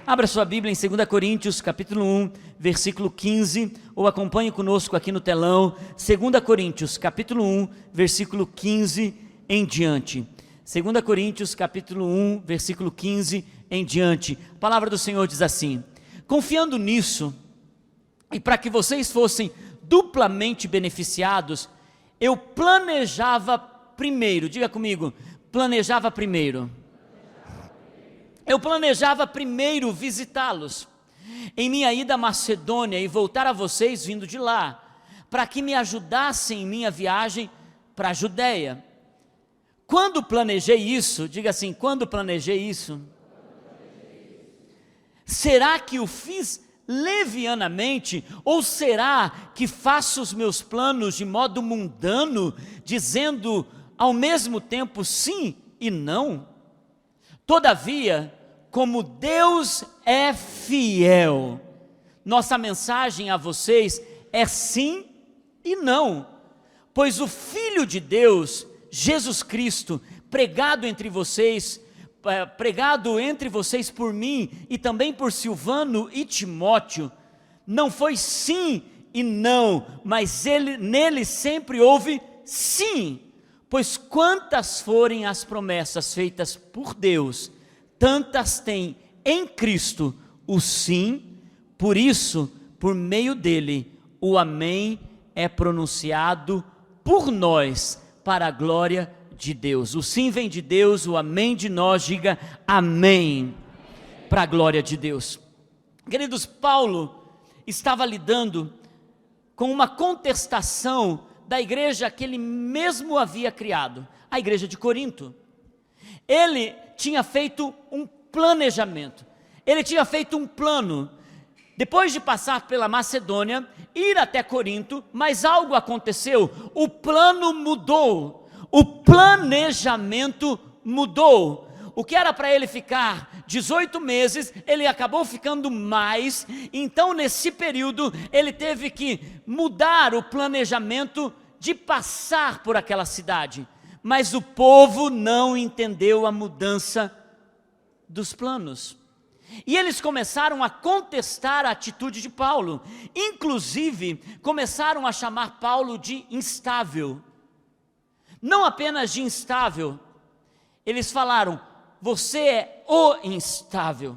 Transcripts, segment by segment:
Abra sua Bíblia em 2 Coríntios, capítulo 1, versículo 15, ou acompanhe conosco aqui no telão, 2 Coríntios, capítulo 1, versículo 15 em diante. 2 Coríntios, capítulo 1, versículo 15 em diante. A palavra do Senhor diz assim: confiando nisso, e para que vocês fossem duplamente beneficiados, eu planejava primeiro, diga comigo, planejava primeiro. Eu planejava primeiro visitá-los em minha ida à Macedônia e voltar a vocês vindo de lá, para que me ajudassem em minha viagem para a Judéia. Quando planejei isso, diga assim, quando planejei isso, será que o fiz levianamente, ou será que faço os meus planos de modo mundano, dizendo ao mesmo tempo sim e não? Todavia, como Deus é fiel, nossa mensagem a vocês é sim e não, pois o Filho de Deus, Jesus Cristo, pregado entre vocês por mim e também por Silvano e Timóteo, não foi sim e não, mas nele sempre houve sim, pois quantas forem as promessas feitas por Deus, tantas tem em Cristo o sim, por isso, por meio dele, o amém é pronunciado por nós, para a glória de Deus. O sim vem de Deus, o amém de nós, diga amém, para a glória de Deus. Queridos, Paulo estava lidando com uma contestação da igreja que ele mesmo havia criado, a igreja de Corinto. Ele tinha feito um planejamento, ele tinha feito um plano, depois de passar pela Macedônia, ir até Corinto, mas algo aconteceu, o plano mudou, o planejamento mudou. O que era para ele ficar 18 meses, ele acabou ficando mais, então nesse período ele teve que mudar o planejamento de passar por aquela cidade, mas o povo não entendeu a mudança dos planos, e eles começaram a contestar a atitude de Paulo, inclusive começaram a chamar Paulo de instável, não apenas de instável, eles falaram, você é o instável.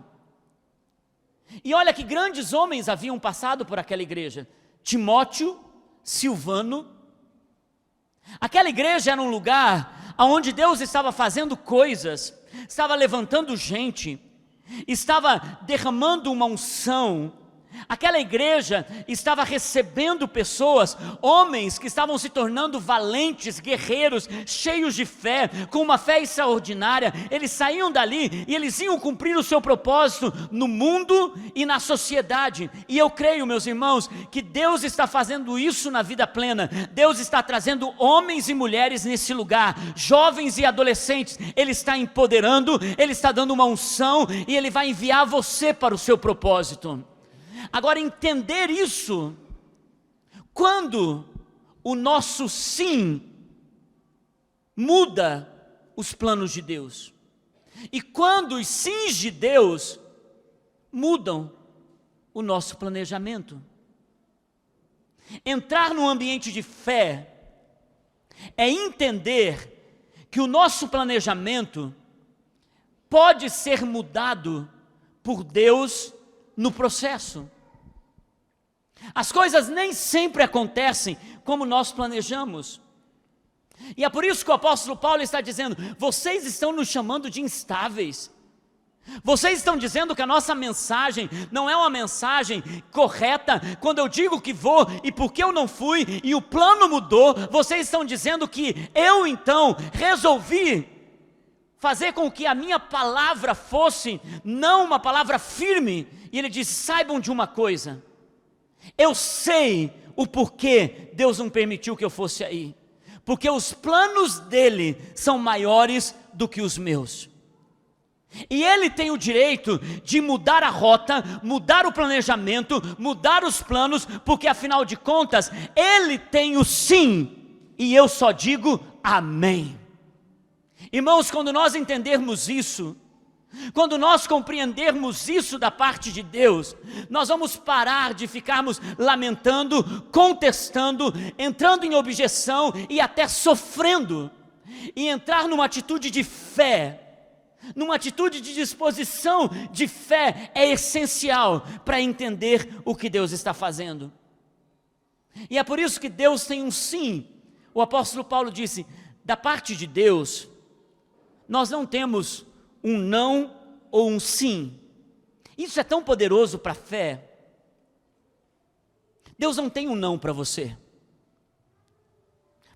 E olha que grandes homens haviam passado por aquela igreja, Timóteo, Silvano. Aquela igreja era um lugar onde Deus estava fazendo coisas, estava levantando gente, estava derramando uma unção. Aquela igreja estava recebendo pessoas, homens que estavam se tornando valentes, guerreiros, cheios de fé, com uma fé extraordinária. Eles saíam dali e eles iam cumprir o seu propósito no mundo e na sociedade. E eu creio, meus irmãos, que Deus está fazendo isso na vida plena. Deus está trazendo homens e mulheres nesse lugar, jovens e adolescentes. Ele está empoderando, Ele está dando uma unção e Ele vai enviar você para o seu propósito. Agora, entender isso, quando o nosso sim muda os planos de Deus, e quando os sims de Deus mudam o nosso planejamento. Entrar num ambiente de fé é entender que o nosso planejamento pode ser mudado por Deus no processo. As coisas nem sempre acontecem como nós planejamos, e é por isso que o apóstolo Paulo está dizendo, vocês estão nos chamando de instáveis, vocês estão dizendo que a nossa mensagem não é uma mensagem correta, quando eu digo que vou e porque eu não fui e o plano mudou, vocês estão dizendo que eu então resolvi fazer com que a minha palavra fosse não uma palavra firme. E ele diz, saibam de uma coisa, eu sei o porquê Deus não permitiu que eu fosse aí, porque os planos dele são maiores do que os meus, e ele tem o direito de mudar a rota, mudar o planejamento, mudar os planos, porque afinal de contas, ele tem o sim, e eu só digo amém. Irmãos, quando nós entendermos isso, Quando nós compreendermos isso da parte de Deus, nós vamos parar de ficarmos lamentando, contestando, entrando em objeção e até sofrendo, e entrar numa atitude de fé, numa atitude de disposição de fé é essencial para entender o que Deus está fazendo. E é por isso que Deus tem um sim. O apóstolo Paulo disse, da parte de Deus, nós não temos um não ou um sim. Isso é tão poderoso para a fé. Deus não tem um não para você.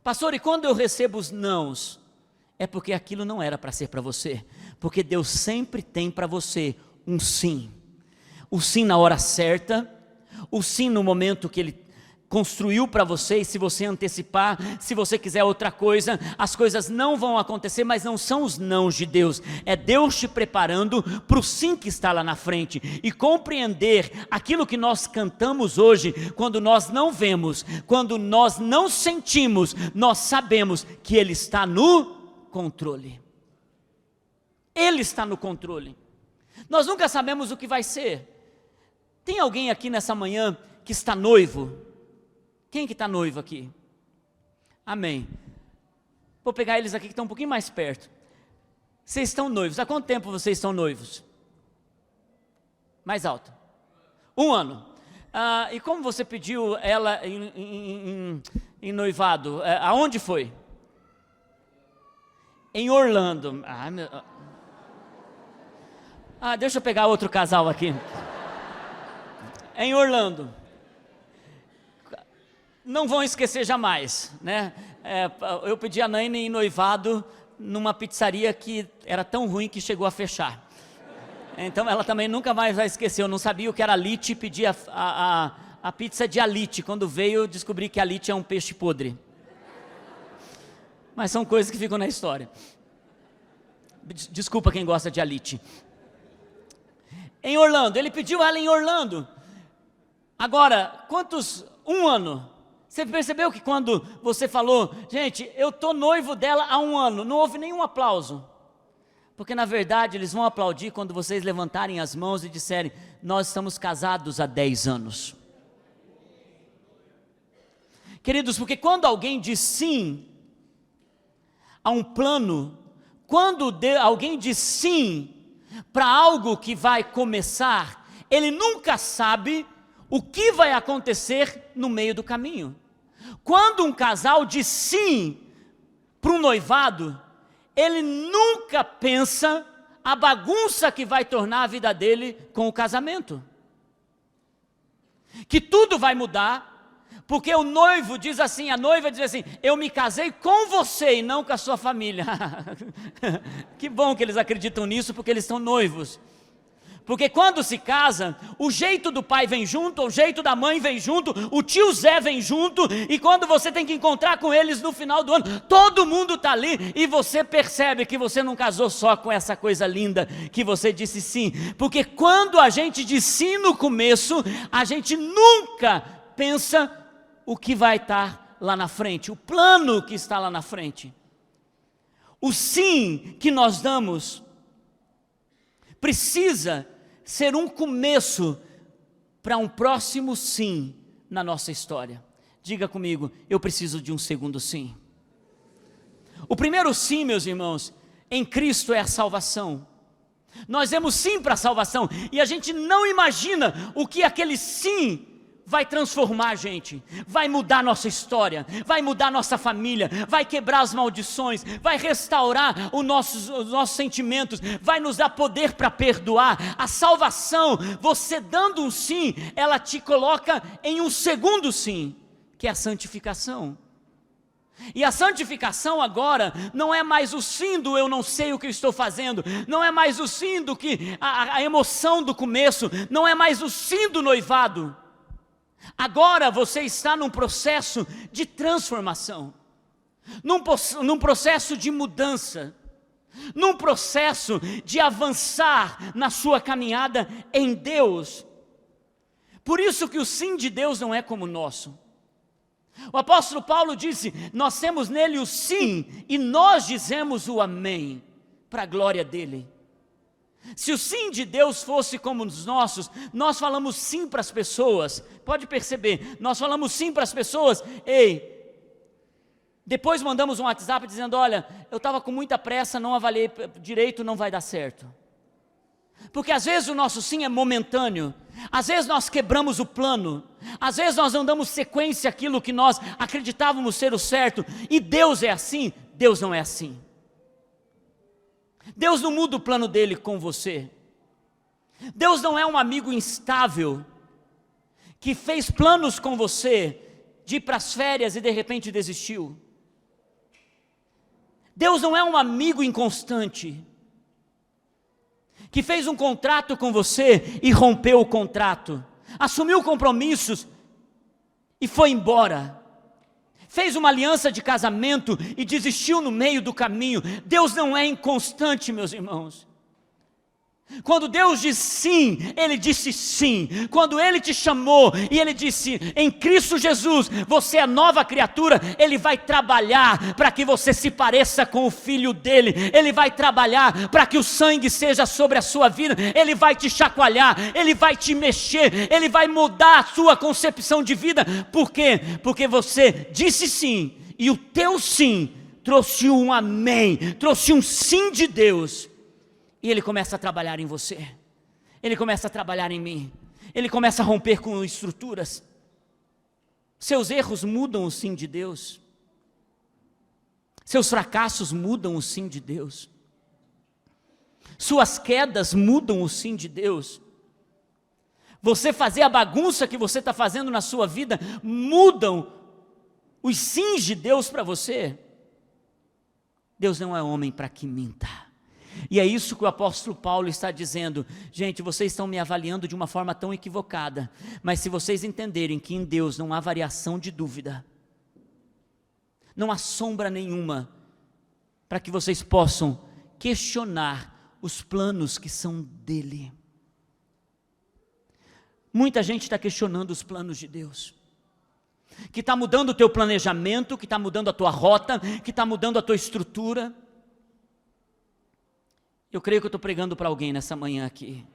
Pastor, e quando eu recebo os nãos, é porque aquilo não era para ser para você. Porque Deus sempre tem para você um sim. O sim na hora certa, o sim no momento que Ele construiu para você, e se você antecipar, se você quiser outra coisa, as coisas não vão acontecer, mas não são os nãos de Deus, é Deus te preparando para o sim que está lá na frente, e compreender aquilo que nós cantamos hoje, quando nós não vemos, quando nós não sentimos, nós sabemos que Ele está no controle. Ele está no controle. Nós nunca sabemos o que vai ser. Tem alguém aqui nessa manhã que está noivo? Quem que está noivo aqui? Amém. Vou pegar eles aqui que estão um pouquinho mais perto. Vocês estão noivos. Há quanto tempo vocês estão noivos? Mais alto. 1 ano. E como você pediu ela em noivado? Aonde foi? Em Orlando. Deixa eu pegar outro casal aqui. Em Orlando. Não vão esquecer jamais, né? Eu pedi a Naine em noivado numa pizzaria que era tão ruim que chegou a fechar. Então ela também nunca mais vai esquecer. Eu não sabia o que era alite e pedi a pizza de alite. Quando veio eu descobri que alite é um peixe podre. Mas são coisas que ficam na história. Desculpa quem gosta de alite. Em Orlando, ele pediu ela em Orlando. Agora, quantos? 1 ano. Você percebeu que quando você falou, gente, eu estou noivo dela há 1 ano, não houve nenhum aplauso? Porque na verdade eles vão aplaudir quando vocês levantarem as mãos e disserem, nós estamos casados há 10 anos. Queridos, porque quando alguém diz sim a um plano, quando alguém diz sim para algo que vai começar, ele nunca sabe o que vai acontecer no meio do caminho. Quando um casal diz sim para um noivado, ele nunca pensa a bagunça que vai tornar a vida dele com o casamento. Que tudo vai mudar, porque o noivo diz assim, a noiva diz assim, eu me casei com você e não com a sua família. Que bom que eles acreditam nisso, porque eles são noivos. Porque quando se casa, o jeito do pai vem junto, o jeito da mãe vem junto, o tio Zé vem junto, e quando você tem que encontrar com eles no final do ano, todo mundo está ali, e você percebe que você não casou só com essa coisa linda, que você disse sim, porque quando a gente diz sim no começo, a gente nunca pensa o que vai estar lá na frente, o plano que está lá na frente. O sim que nós damos precisa ser um começo para um próximo sim na nossa história. Diga comigo, eu preciso de um segundo sim. O primeiro sim, meus irmãos, em Cristo é a salvação. Nós demos sim para a salvação e a gente não imagina o que aquele sim vai transformar a gente, vai mudar nossa história, vai mudar nossa família, vai quebrar as maldições, vai restaurar os nossos sentimentos, vai nos dar poder para perdoar. A salvação, você dando um sim, ela te coloca em um segundo sim, que é a santificação. E a santificação agora não é mais o sim do eu não sei o que eu estou fazendo, não é mais o sim do que a emoção do começo, não é mais o sim do noivado. Agora você está num processo de transformação, num processo de mudança, num processo de avançar na sua caminhada em Deus. Por isso que o sim de Deus não é como o nosso. O apóstolo Paulo disse, nós temos nele o sim e nós dizemos o amém, para a glória dele. Se o sim de Deus fosse como os nossos, nós falamos sim para as pessoas, pode perceber, nós falamos sim para as pessoas, ei, depois mandamos um WhatsApp dizendo, olha, eu estava com muita pressa, não avaliei direito, não vai dar certo. Porque às vezes o nosso sim é momentâneo, às vezes nós quebramos o plano, às vezes nós não damos sequência àquilo que nós acreditávamos ser o certo, e Deus é assim, Deus não é assim. Deus não muda o plano dele com você. Deus não é um amigo instável, que fez planos com você, de ir para as férias e de repente desistiu. Deus não é um amigo inconstante, que fez um contrato com você e rompeu o contrato, assumiu compromissos e foi embora, fez uma aliança de casamento e desistiu no meio do caminho. Deus não é inconstante, meus irmãos. Quando Deus diz sim, Ele disse sim. Quando Ele te chamou e Ele disse, em Cristo Jesus, você é nova criatura, Ele vai trabalhar para que você se pareça com o Filho dEle. Ele vai trabalhar para que o sangue seja sobre a sua vida. Ele vai te chacoalhar, Ele vai te mexer, Ele vai mudar a sua concepção de vida. Por quê? Porque você disse sim, e o teu sim trouxe um amém, trouxe um sim de Deus. E Ele começa a trabalhar em você, Ele começa a trabalhar em mim, Ele começa a romper com estruturas. Seus erros mudam o sim de Deus, seus fracassos mudam o sim de Deus, suas quedas mudam o sim de Deus. Você fazer a bagunça que você está fazendo na sua vida, mudam os sims de Deus para você. Deus não é homem para que minta. E é isso que o apóstolo Paulo está dizendo. Gente, vocês estão me avaliando de uma forma tão equivocada, mas se vocês entenderem que em Deus não há variação de dúvida, não há sombra nenhuma, para que vocês possam questionar os planos que são dEle. Muita gente está questionando os planos de Deus, que está mudando o teu planejamento, que está mudando a tua rota, que está mudando a tua estrutura. Eu creio que eu estou pregando para alguém nessa manhã aqui.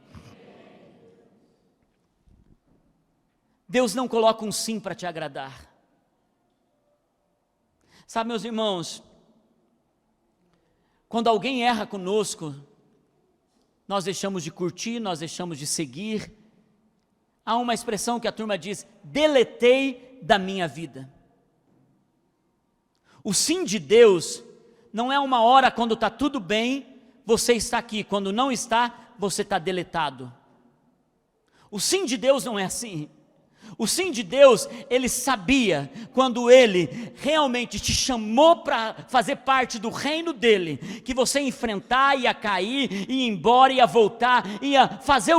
Deus não coloca um sim para te agradar. Sabe, meus irmãos, quando alguém erra conosco, nós deixamos de curtir, nós deixamos de seguir. Há uma expressão que a turma diz, deletei da minha vida. O sim de Deus não é uma hora quando está tudo bem, você está aqui, quando não está, você está deletado. O sim de Deus não é assim. O sim de Deus, Ele sabia, quando Ele realmente te chamou para fazer parte do reino dEle, que você ia enfrentar, ia cair, ia embora, ia voltar, ia fazer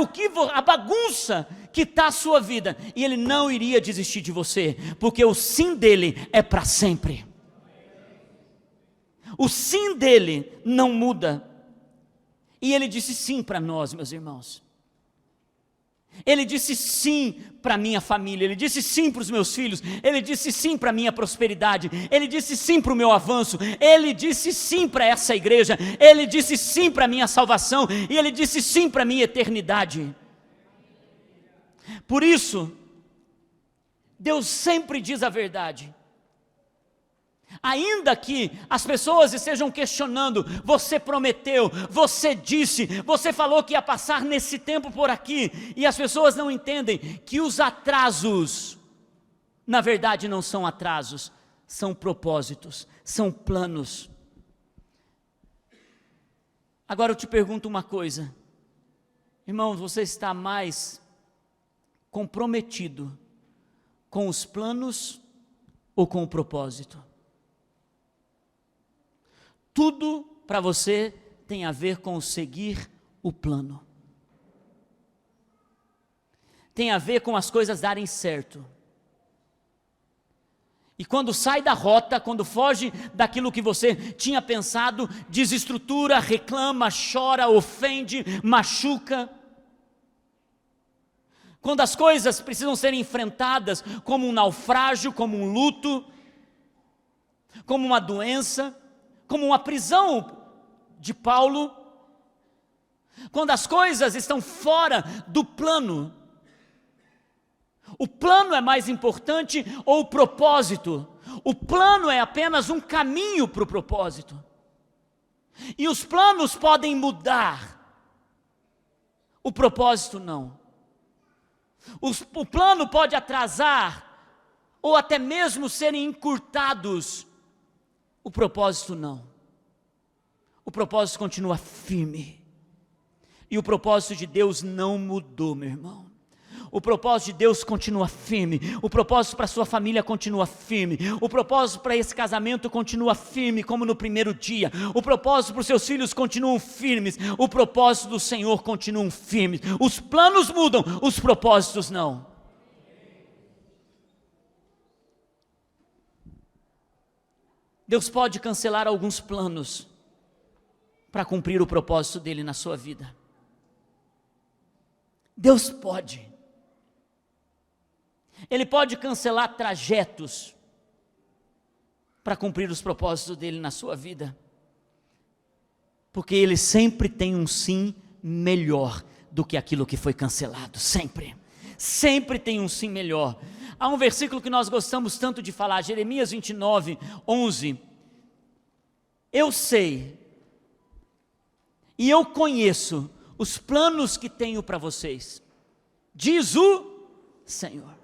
a bagunça que está a sua vida, e Ele não iria desistir de você, porque o sim dEle é para sempre. O sim dEle não muda. E Ele disse sim para nós, meus irmãos. Ele disse sim para a minha família, Ele disse sim para os meus filhos, Ele disse sim para a minha prosperidade, Ele disse sim para o meu avanço, Ele disse sim para essa igreja, Ele disse sim para a minha salvação, e Ele disse sim para a minha eternidade. Por isso, Deus sempre diz a verdade. Ainda que as pessoas estejam questionando, você prometeu, você disse, você falou que ia passar nesse tempo por aqui, e as pessoas não entendem que os atrasos, na verdade não são atrasos, são propósitos, são planos. Agora eu te pergunto uma coisa, irmãos, você está mais comprometido com os planos ou com o propósito? Tudo para você tem a ver com seguir o plano. Tem a ver com as coisas darem certo. E quando sai da rota, quando foge daquilo que você tinha pensado, desestrutura, reclama, chora, ofende, machuca. Quando as coisas precisam ser enfrentadas como um naufrágio, como um luto, como uma doença, como uma prisão de Paulo, Quando as coisas estão fora do plano. O plano é mais importante ou o propósito? O plano é apenas um caminho para o propósito. E os planos podem mudar. O propósito não. O plano pode atrasar ou até mesmo serem encurtados. O propósito não. O propósito continua firme. E o propósito de Deus não mudou, meu irmão. O propósito de Deus continua firme. O propósito para a sua família continua firme. O propósito para esse casamento continua firme, como no primeiro dia. O propósito para os seus filhos continuam firmes. O propósito do Senhor continua firme. Os planos mudam, os propósitos não. Deus pode cancelar alguns planos para cumprir o propósito dele na sua vida. Deus pode. Ele pode cancelar trajetos para cumprir os propósitos dele na sua vida. Porque ele sempre tem um sim melhor do que aquilo que foi cancelado, sempre. Sempre tem um sim melhor. Há um versículo que nós gostamos tanto de falar, Jeremias 29, 11. Eu sei e eu conheço os planos que tenho para vocês, diz o Senhor.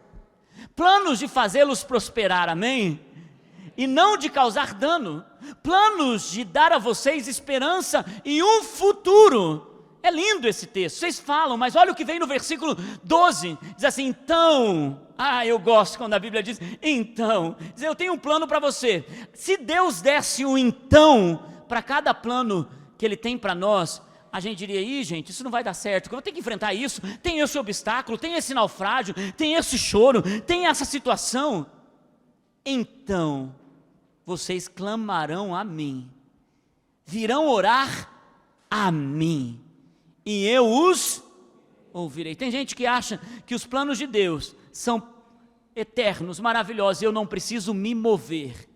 Planos de fazê-los prosperar, amém? E não de causar dano. Planos de dar a vocês esperança e um futuro. É lindo esse texto, vocês falam, mas olha o que vem no versículo 12, diz assim, então, eu gosto quando a Bíblia diz, então, diz, eu tenho um plano para você. Se Deus desse um então, para cada plano que Ele tem para nós, a gente diria, gente, isso não vai dar certo, eu vou ter que enfrentar isso, tem esse obstáculo, tem esse naufrágio, tem esse choro, tem essa situação. Então, vocês clamarão a mim, virão orar a mim, e eu os ouvirei. Tem gente que acha que os planos de Deus são eternos, maravilhosos, e eu não preciso me mover.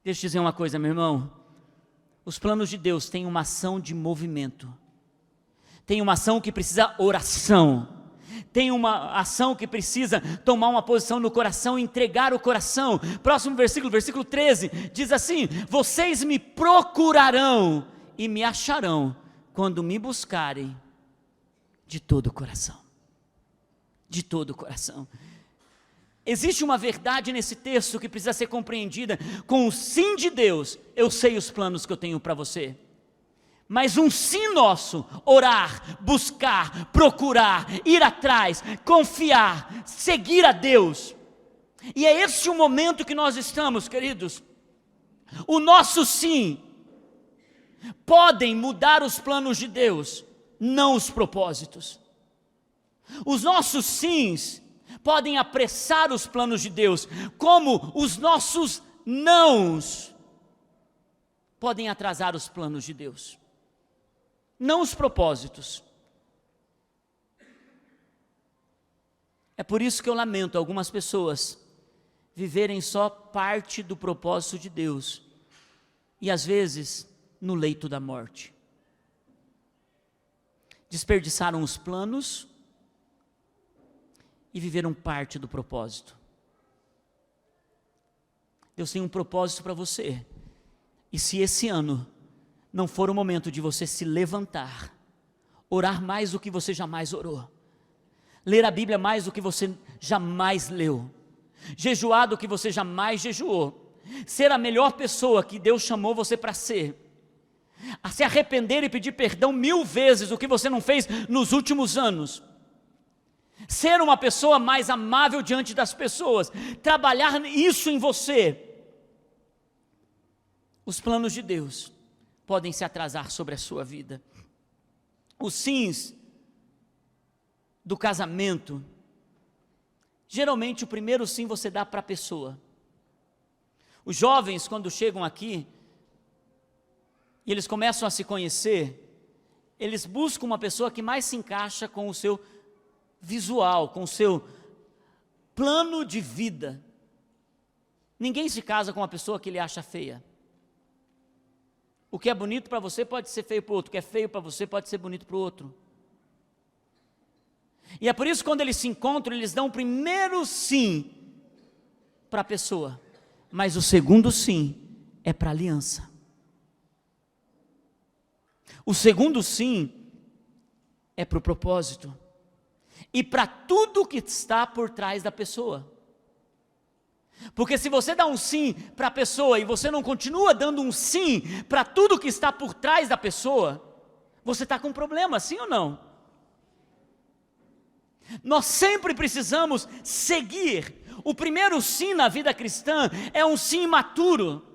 Deixa eu te dizer uma coisa, meu irmão. Os planos de Deus têm uma ação de movimento. Tem uma ação que precisa oração. Tem uma ação que precisa tomar uma posição no coração, entregar o coração. Próximo versículo, versículo 13, diz assim, vocês me procurarão e me acharão quando me buscarem de todo o coração. De todo o coração. Existe uma verdade nesse texto que precisa ser compreendida. Com o sim de Deus, eu sei os planos que eu tenho para você. Mas um sim nosso, orar, buscar, procurar, ir atrás, confiar, seguir a Deus. E é esse o momento que nós estamos, queridos. O nosso sim podem mudar os planos de Deus, não os propósitos. Os nossos sims podem apressar os planos de Deus, como os nossos nãos podem atrasar os planos de Deus, não os propósitos. É por isso que eu lamento algumas pessoas viverem só parte do propósito de Deus, e às vezes no leito da morte. Desperdiçaram os planos e viveram parte do propósito. Deus tem um propósito para você. E se esse ano não for o momento de você se levantar, orar mais do que você jamais orou, ler a Bíblia mais do que você jamais leu, jejuar do que você jamais jejuou, ser a melhor pessoa que Deus chamou você para ser, a se arrepender e pedir perdão 1000 vezes o que você não fez nos últimos anos, ser uma pessoa mais amável diante das pessoas, trabalhar isso em você, os planos de Deus podem se atrasar sobre a sua vida. Os sims do casamento, geralmente o primeiro sim você dá para a pessoa. Os jovens, quando chegam aqui e eles começam a se conhecer, eles buscam uma pessoa que mais se encaixa com o seu visual, com o seu plano de vida. Ninguém se casa com uma pessoa que ele acha feia. O que é bonito para você pode ser feio para o outro, o que é feio para você pode ser bonito para o outro. E é por isso que quando eles se encontram, eles dão o primeiro sim para a pessoa, mas o segundo sim é para a aliança. O segundo sim é para o propósito e para tudo que está por trás da pessoa. Porque se você dá um sim para a pessoa e você não continua dando um sim para tudo que está por trás da pessoa, você está com um problema, sim ou não? Nós sempre precisamos seguir. O primeiro sim na vida cristã é um sim imaturo.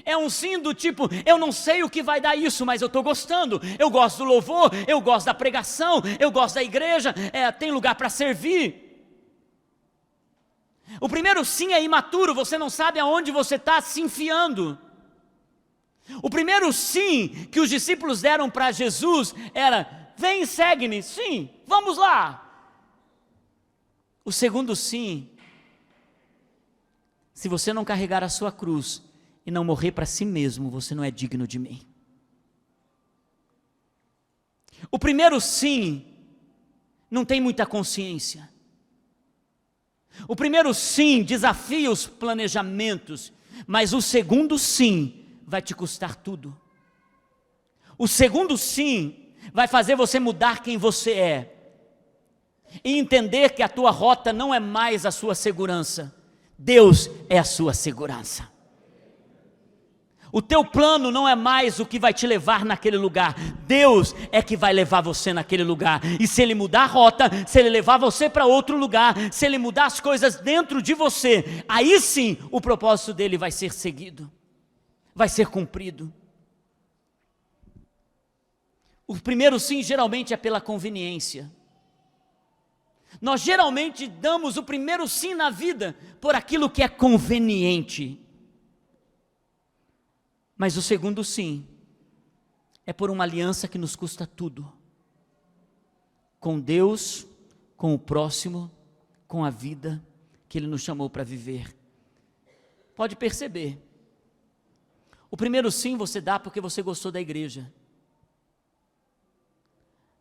É um sim do tipo, eu não sei o que vai dar isso, mas eu estou gostando. Eu gosto do louvor, eu gosto da pregação, eu gosto da igreja, tem lugar para servir. O primeiro sim é imaturo, você não sabe aonde você está se enfiando. O primeiro sim que os discípulos deram para Jesus era, vem e segue-me, sim, vamos lá. O segundo sim, se você não carregar a sua cruz e não morrer para si mesmo, você não é digno de mim. O primeiro sim, não tem muita consciência. O primeiro sim desafia os planejamentos, mas o segundo sim vai te custar tudo. O segundo sim vai fazer você mudar quem você é. E entender que a tua rota não é mais a sua segurança. Deus é a sua segurança. O teu plano não é mais o que vai te levar naquele lugar. Deus é que vai levar você naquele lugar. E se Ele mudar a rota, se Ele levar você para outro lugar, se Ele mudar as coisas dentro de você, aí sim o propósito dEle vai ser seguido, vai ser cumprido. O primeiro sim geralmente é pela conveniência. Nós geralmente damos o primeiro sim na vida por aquilo que é conveniente. Mas o segundo sim é por uma aliança que nos custa tudo. Com Deus, com o próximo, com a vida que Ele nos chamou para viver. Pode perceber. O primeiro sim você dá porque você gostou da igreja.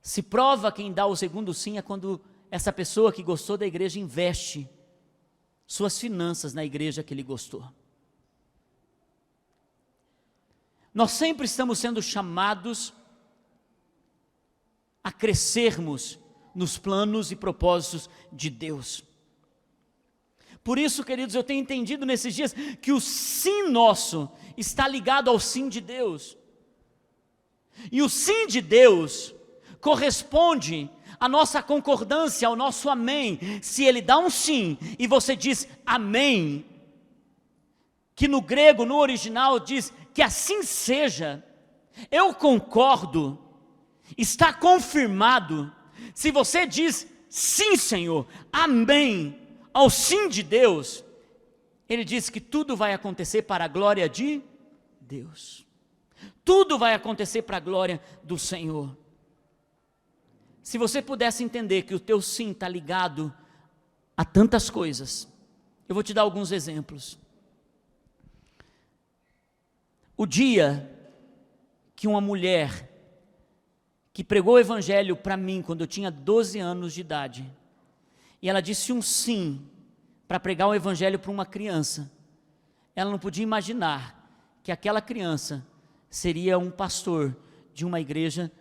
Se prova quem dá o segundo sim é quando essa pessoa que gostou da igreja investe suas finanças na igreja que ele gostou. Nós sempre estamos sendo chamados a crescermos nos planos e propósitos de Deus. Por isso, queridos, eu tenho entendido nesses dias que o sim nosso está ligado ao sim de Deus. E o sim de Deus corresponde à nossa concordância, ao nosso amém. Se Ele dá um sim e você diz amém, que no grego, no original, diz que assim seja, eu concordo, está confirmado. Se você diz sim, Senhor, amém, ao sim de Deus, Ele diz que tudo vai acontecer para a glória de Deus. Tudo vai acontecer para a glória do Senhor. Se você pudesse entender que o teu sim está ligado a tantas coisas, eu vou te dar alguns exemplos. O dia que uma mulher que pregou o evangelho para mim quando eu tinha 12 anos de idade, e ela disse um sim para pregar o evangelho para uma criança, ela não podia imaginar que aquela criança seria um pastor de uma igreja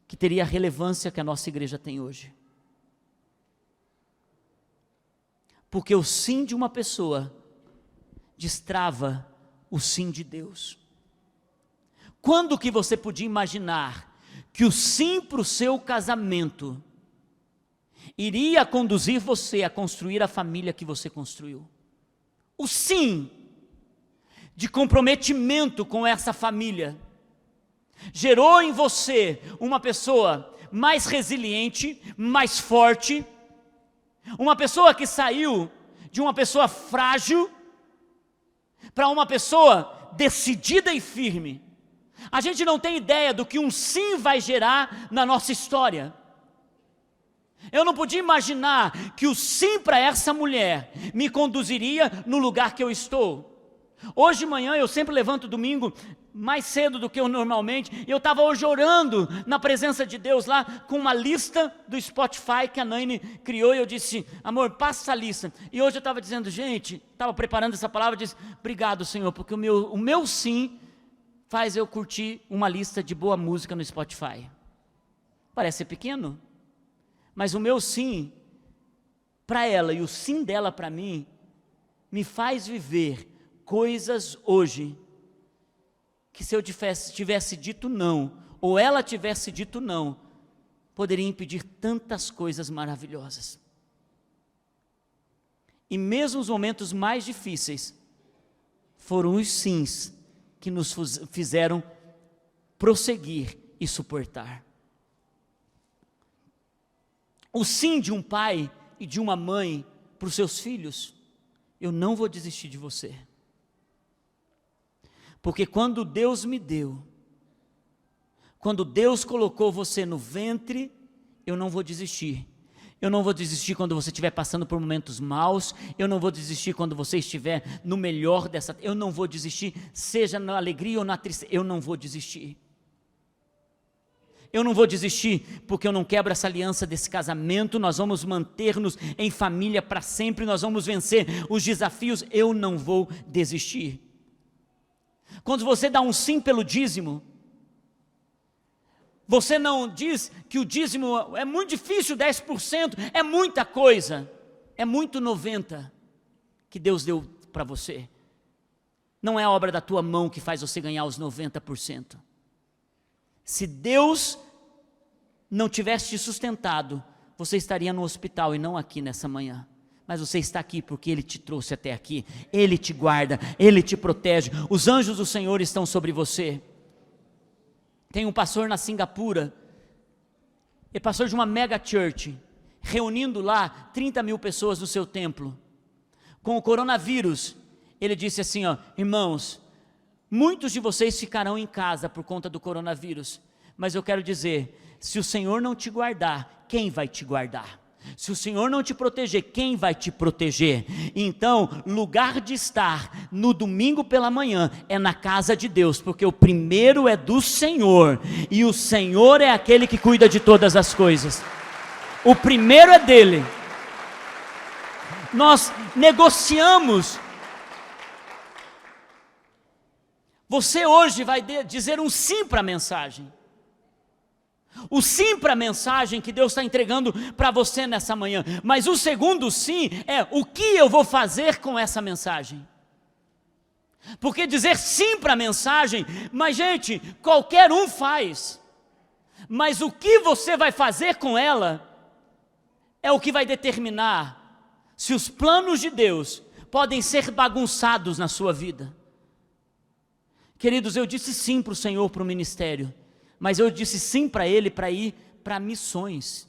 que teria a relevância que a nossa igreja tem hoje. Porque o sim de uma pessoa destrava o sim de Deus. Quando que você podia imaginar que o sim para o seu casamento iria conduzir você a construir a família que você construiu? O sim de comprometimento com essa família gerou em você uma pessoa mais resiliente, mais forte, uma pessoa que saiu de uma pessoa frágil para uma pessoa decidida e firme. A gente não tem ideia do que um sim vai gerar na nossa história. Eu não podia imaginar que o sim para essa mulher me conduziria no lugar que eu estou. Hoje de manhã eu sempre levanto domingo mais cedo do que eu normalmente, e eu estava hoje orando na presença de Deus lá, com uma lista do Spotify que a Naine criou, e eu disse, amor, passa essa lista. E hoje eu estava dizendo, gente, estava preparando essa palavra, disse, obrigado Senhor, porque o meu sim faz eu curtir uma lista de boa música no Spotify. Parece ser pequeno, mas o meu sim para ela e o sim dela para mim, me faz viver coisas hoje, que se eu tivesse dito não, ou ela tivesse dito não, poderia impedir tantas coisas maravilhosas. E mesmo os momentos mais difíceis, foram os sims que nos fizeram prosseguir e suportar. O sim de um pai e de uma mãe para os seus filhos, eu não vou desistir de você. Porque quando Deus me deu, quando Deus colocou você no ventre, eu não vou desistir. Eu não vou desistir quando você estiver passando por momentos maus, eu não vou desistir quando você estiver no melhor dessa, eu não vou desistir, seja na alegria ou na tristeza, eu não vou desistir. Eu não vou desistir, porque eu não quebro essa aliança desse casamento, nós vamos manter-nos em família para sempre, nós vamos vencer os desafios, eu não vou desistir. Quando você dá um sim pelo dízimo, você não diz que o dízimo é muito difícil, 10%, é muita coisa, é muito 90% que Deus deu para você. Não é a obra da tua mão que faz você ganhar os 90%. Se Deus não tivesse te sustentado, você estaria no hospital e não aqui nessa manhã. Mas você está aqui porque Ele te trouxe até aqui, Ele te guarda, Ele te protege, os anjos do Senhor estão sobre você. Tem um pastor na Singapura, é pastor de uma mega church, reunindo lá 30 mil pessoas no seu templo. Com o coronavírus, ele disse assim, ó, irmãos, muitos de vocês ficarão em casa por conta do coronavírus, mas eu quero dizer, se o Senhor não te guardar, quem vai te guardar? Se o Senhor não te proteger, quem vai te proteger? Então, lugar de estar no domingo pela manhã é na casa de Deus, porque o primeiro é do Senhor, e o Senhor é aquele que cuida de todas as coisas. O primeiro é dele. Nós negociamos. Você hoje vai dizer um sim para a mensagem. O sim para a mensagem que Deus está entregando para você nessa manhã. Mas o segundo sim é o que eu vou fazer com essa mensagem. Porque dizer sim para a mensagem, mas gente, qualquer um faz. Mas o que você vai fazer com ela é o que vai determinar se os planos de Deus podem ser bagunçados na sua vida. Queridos, eu disse sim para o Senhor, para o ministério. Mas eu disse sim para Ele para ir para missões.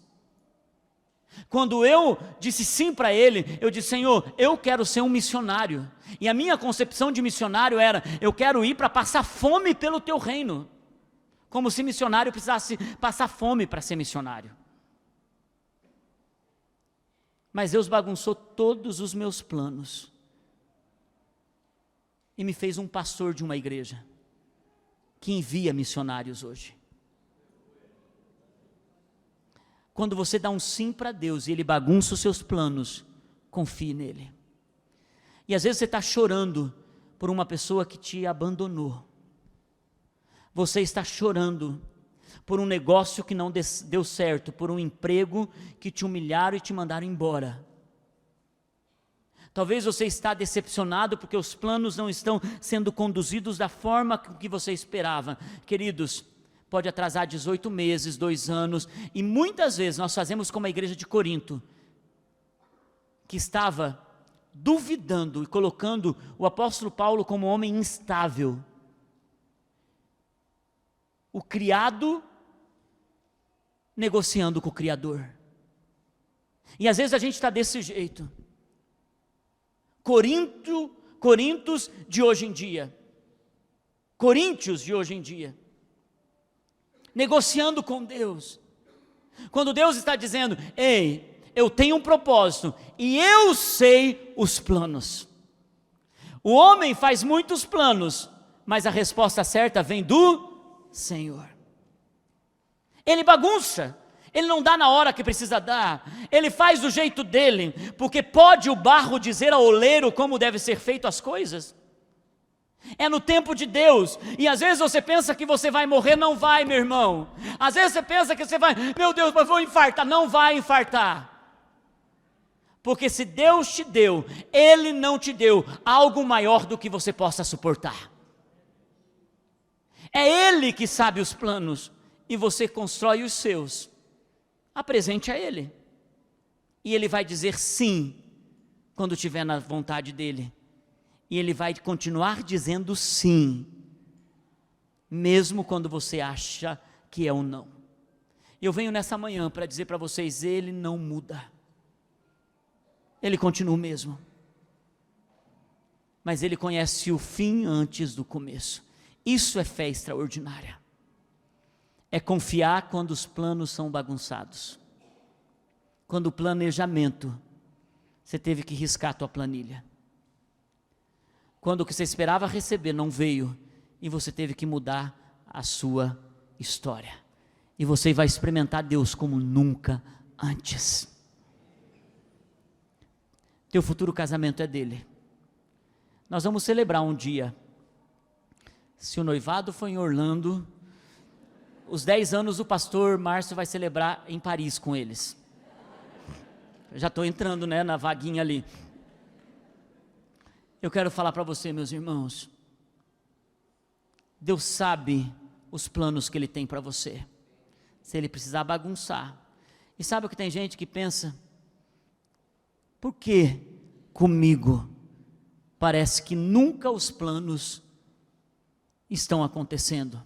Quando eu disse sim para Ele, eu disse, Senhor, eu quero ser um missionário. E a minha concepção de missionário era, eu quero ir para passar fome pelo Teu reino. Como se missionário precisasse passar fome para ser missionário. Mas Deus bagunçou todos os meus planos. E me fez um pastor de uma igreja que envia missionários hoje. Quando você dá um sim para Deus e Ele bagunça os seus planos, confie nele. E às vezes você está chorando por uma pessoa que te abandonou. Você está chorando por um negócio que não deu certo, por um emprego que te humilharam e te mandaram embora. Talvez você está decepcionado porque os planos não estão sendo conduzidos da forma que você esperava. Queridos, pode atrasar 18 meses, 2 anos, e muitas vezes nós fazemos como a igreja de Corinto, que estava duvidando e colocando o apóstolo Paulo como um homem instável. O criado negociando com o Criador. E às vezes a gente está desse jeito. Coríntios de hoje em dia, Coríntios de hoje em dia, negociando com Deus, quando Deus está dizendo, ei, eu tenho um propósito, e eu sei os planos, O homem faz muitos planos, mas a resposta certa vem do Senhor. Ele bagunça, ele não dá na hora que precisa dar, ele faz do jeito dele, porque pode o barro dizer ao oleiro como deve ser feito as coisas? É no tempo de Deus, e às vezes você pensa que você vai morrer, não vai, meu irmão. Às vezes você pensa que você vai, meu Deus, mas vou infartar, não vai infartar. Porque se Deus te deu, Ele não te deu algo maior do que você possa suportar. É Ele que sabe os planos, e você constrói os seus. Apresente a Ele, e Ele vai dizer sim, quando estiver na vontade dEle. E Ele vai continuar dizendo sim, mesmo quando você acha que é um não. Eu venho nessa manhã para dizer para vocês, Ele não muda. Ele continua o mesmo. Mas Ele conhece o fim antes do começo. Isso é fé extraordinária. É confiar quando os planos são bagunçados. Quando o planejamento, você teve que riscar a tua planilha. Quando o que você esperava receber não veio, e você teve que mudar a sua história. E você vai experimentar Deus como nunca antes. Teu futuro casamento é dele. Nós vamos celebrar um dia. Se o noivado foi em Orlando, os 10 anos o pastor Márcio vai celebrar em Paris com eles. Eu já estou entrando, na vaguinha ali. Eu quero falar para você, meus irmãos, Deus sabe os planos que Ele tem para você, se Ele precisar bagunçar. E sabe o que tem gente que pensa? Por que comigo parece que nunca os planos estão acontecendo?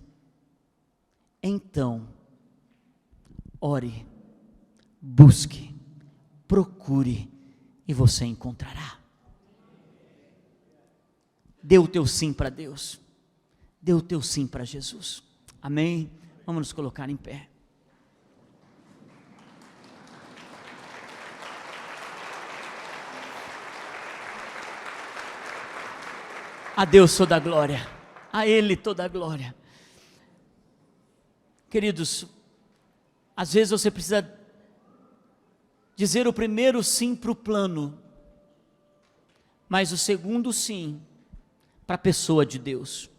Então, ore, busque, procure e você encontrará. Dê o teu sim para Deus. Dê o teu sim para Jesus. Amém? Vamos nos colocar em pé. A Deus toda a glória. A Ele toda a glória. Queridos, às vezes você precisa dizer o primeiro sim para o plano, mas o segundo sim para a pessoa de Deus.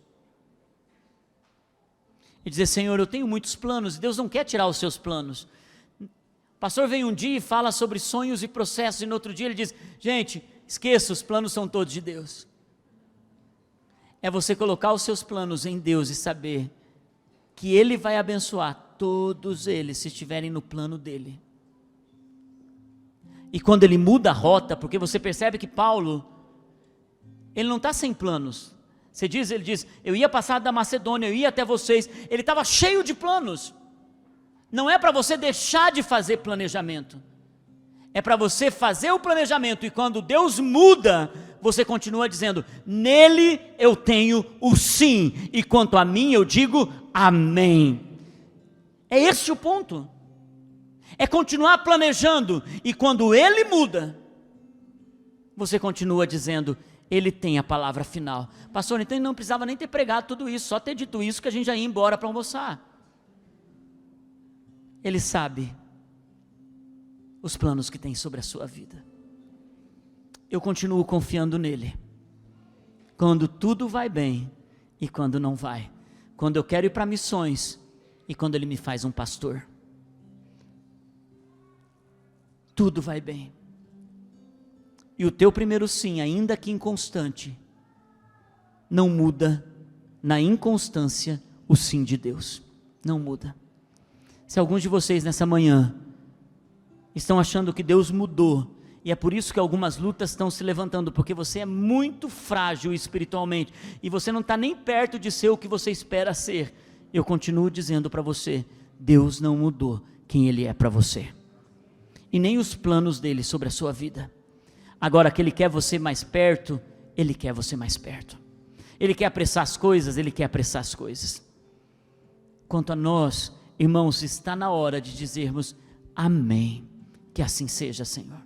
E dizer, Senhor, eu tenho muitos planos, e Deus não quer tirar os seus planos. O pastor vem um dia e fala sobre sonhos e processos, e no outro dia ele diz, gente, esqueça, os planos são todos de Deus. É você colocar os seus planos em Deus e saber que Ele vai abençoar todos eles, se estiverem no plano dEle. E quando Ele muda a rota, porque você percebe que Paulo, ele não está sem planos. Ele diz, eu ia passar da Macedônia, eu ia até vocês. Ele estava cheio de planos. Não é para você deixar de fazer planejamento. É para você fazer o planejamento. E quando Deus muda, você continua dizendo, nele eu tenho o sim. E quanto a mim eu digo, amém. É esse o ponto. É continuar planejando. E quando Ele muda, você continua dizendo, Ele tem a palavra final. Pastor, então ele não precisava nem ter pregado tudo isso, só ter dito isso que a gente já ia embora para almoçar. Ele sabe os planos que tem sobre a sua vida. Eu continuo confiando nele. Quando tudo vai bem e quando não vai. Quando eu quero ir para missões e quando ele me faz um pastor. Tudo vai bem. E o teu primeiro sim, ainda que inconstante, não muda na inconstância o sim de Deus. Não muda. Se alguns de vocês nessa manhã estão achando que Deus mudou, e é por isso que algumas lutas estão se levantando, porque você é muito frágil espiritualmente, e você não está nem perto de ser o que você espera ser, eu continuo dizendo para você, Deus não mudou quem Ele é para você, e nem os planos dEle sobre a sua vida. Agora que Ele quer você mais perto, Ele quer você mais perto. Ele quer apressar as coisas, Ele quer apressar as coisas. Quanto a nós, irmãos, está na hora de dizermos amém. Que assim seja, Senhor.